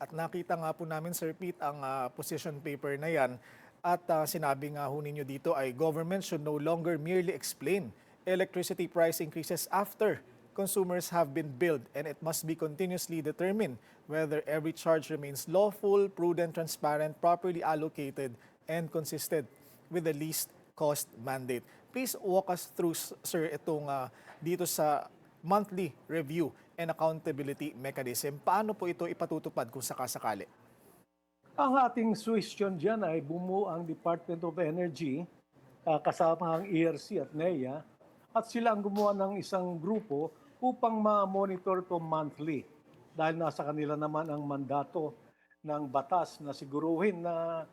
At nakita nga po namin, Sir Pete, ang position paper na yan. At sinabi nga ho ninyo dito ay government should no longer merely explain electricity price increases after consumers have been billed, and it must be continuously determined whether every charge remains lawful, prudent, transparent, properly allocated, and consistent with the least cost mandate. Please walk us through, sir, itong dito sa monthly review and accountability mechanism. Paano po ito ipatutupad kung sakasakali? Ang ating suggestion dyan ay bumuo ang Department of Energy, kasama ang ERC at NEA, at sila ang gumawa ng isang grupo upang ma-monitor to monthly. Dahil nasa kanila naman ang mandato ng batas na siguruhin na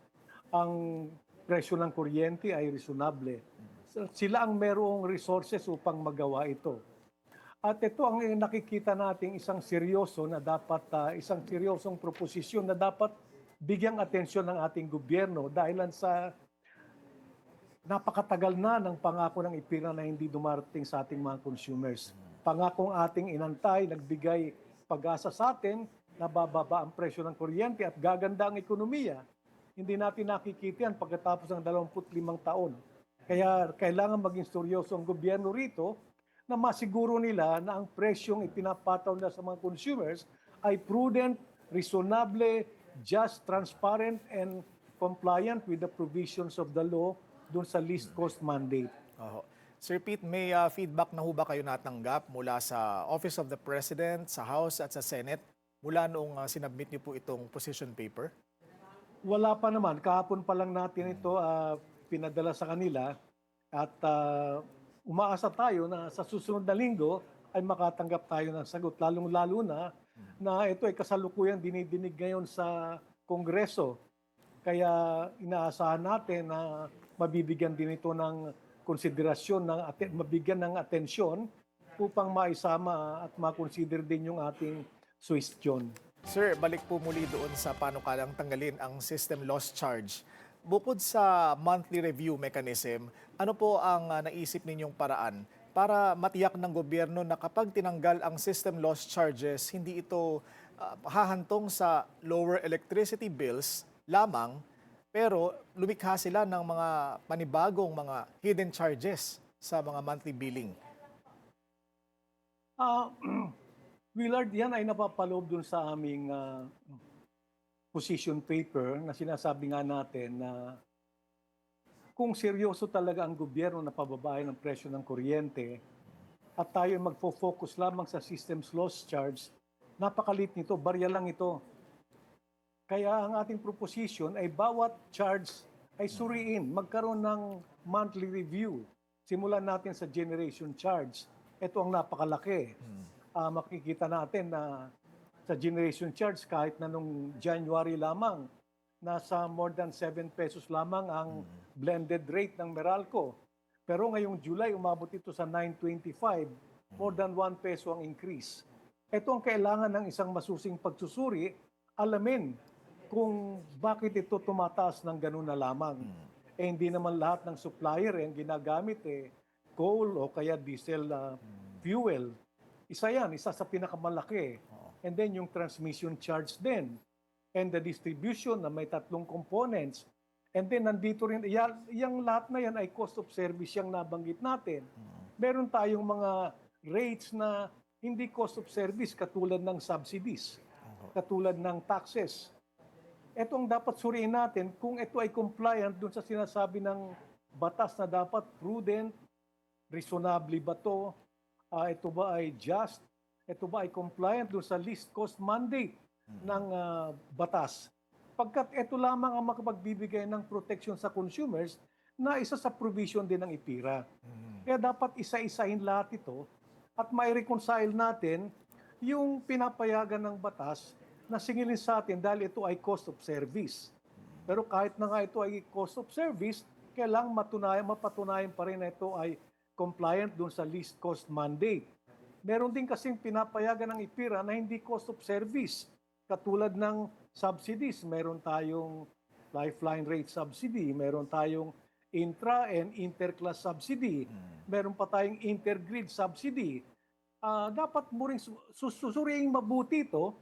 ang presyo ng kuryente ay reasonable. Sila ang merong resources upang magawa ito. At ito ang nakikita nating isang seryoso na dapat, isang seryosong proposisyon na dapat bigyang atensyon ng ating gobyerno dahil sa napakatagal na ng pangako ng IPIRA na hindi dumarating sa ating mga consumers. Pangakong ating inantay, nagbigay pag-asa sa atin na bababa ang presyo ng kuryente at gaganda ang ekonomiya. Hindi natin nakikita yan pagkatapos ng 25 taon. Kaya kailangan maging seryoso ang gobyerno rito na masiguro nila na ang presyong ipinapataw nila sa mga consumers ay prudent, reasonable, just, transparent, and compliant with the provisions of the law dun sa least cost mandate. Sir Pete, may feedback na ho ba kayo natanggap mula sa Office of the President, sa House at sa Senate mula noong sinubmit niyo po itong position paper? Wala pa naman. Kahapon pa lang natin ito pinadala sa kanila at umaasa tayo na sa susunod na linggo ay makatanggap tayo ng sagot. Lalong-lalo na ito ay kasalukuyang dinidinig ngayon sa Kongreso. Kaya inaasahan natin na mabibigyan din ito ng konsiderasyon, mabigyan ng atensyon upang maisama at makonsider din yung ating suggestion. Sir, balik po muli doon sa paano kalang tanggalin ang system loss charge. Bukod sa monthly review mechanism, ano po ang naisip ninyong paraan para matiyak ng gobyerno na kapag tinanggal ang system loss charges, hindi ito hahantong sa lower electricity bills lamang, pero lumikha sila ng mga panibagong mga hidden charges sa mga monthly billing? Willard, yan ay napapaloob dun sa aming position paper na sinasabi nga natin na kung seryoso talaga ang gobyerno na pababain ng presyo ng kuryente at tayo magfo-focus lamang sa systems loss charge, napakalit nito, barya lang ito. Kaya ang ating proposition ay bawat charge ay suriin, magkaroon ng monthly review. Simulan natin sa generation charge. Ito ang napakalaki. Makikita natin na sa generation charge kahit na nung January lamang, nasa more than 7 pesos lamang ang blended rate ng Meralco. Pero ngayong July, umabot ito sa 9.25, more than 1 peso ang increase. Ito ang kailangan ng isang masusing pagsusuri, alamin kung bakit ito tumataas ng ganun na lamang. Hindi naman lahat ng supplier ang ginagamit coal o kaya diesel fuel. Isa yan, isa sa pinakamalaki. And then yung transmission charge din. And the distribution na may 3 components. And then nandito rin, yung lahat na yan ay cost of service yung nabanggit natin. Meron tayong mga rates na hindi cost of service katulad ng subsidies, katulad ng taxes. Ito ang dapat suriin natin kung ito ay compliant dun sa sinasabi ng batas na dapat prudent, reasonable ba to, ito ba ay just, ito ba ay compliant dun sa least cost mandate ng batas. Pagkat ito lamang ang makapagbibigay ng protection sa consumers na isa sa provision din ng IPIRA. Kaya dapat isa-isahin lahat ito at mai-reconcile natin yung pinapayagan ng batas na singilin sa atin dahil ito ay cost of service. Pero kahit na nga ito ay cost of service, kailangang mapatunayan pa rin na ito ay compliant dun sa least cost mandate. Meron din kasing pinapayagan ng IPIRA na hindi cost of service. Katulad ng subsidies, meron tayong lifeline rate subsidy, meron tayong intra and interclass subsidy, meron pa tayong intergrid subsidy. Dapat mo rin susuriing mabuti ito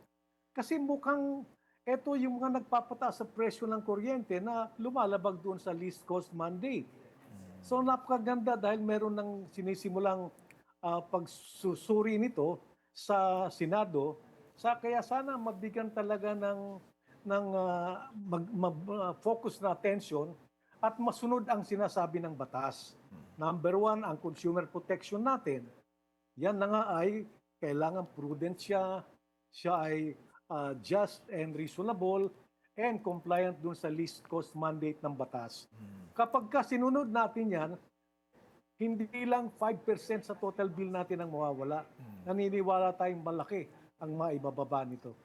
kasi mukhang ito yung mga nagpapataas sa presyo ng kuryente na lumalabag doon sa least cost mandate. So napakaganda dahil meron ng sinisimulang pagsusuri nito sa Senado. Kaya sana mabigyan talaga ng focus na attention at masunod ang sinasabi ng batas. Number one, ang consumer protection natin. Yan na nga ay kailangan prudent siya ay just and reasonable and compliant dun sa least cost mandate ng batas. Kapag sinunod natin yan, hindi lang 5% sa total bill natin ang mawawala. Naniniwala tayong malaki ang maibababa nito.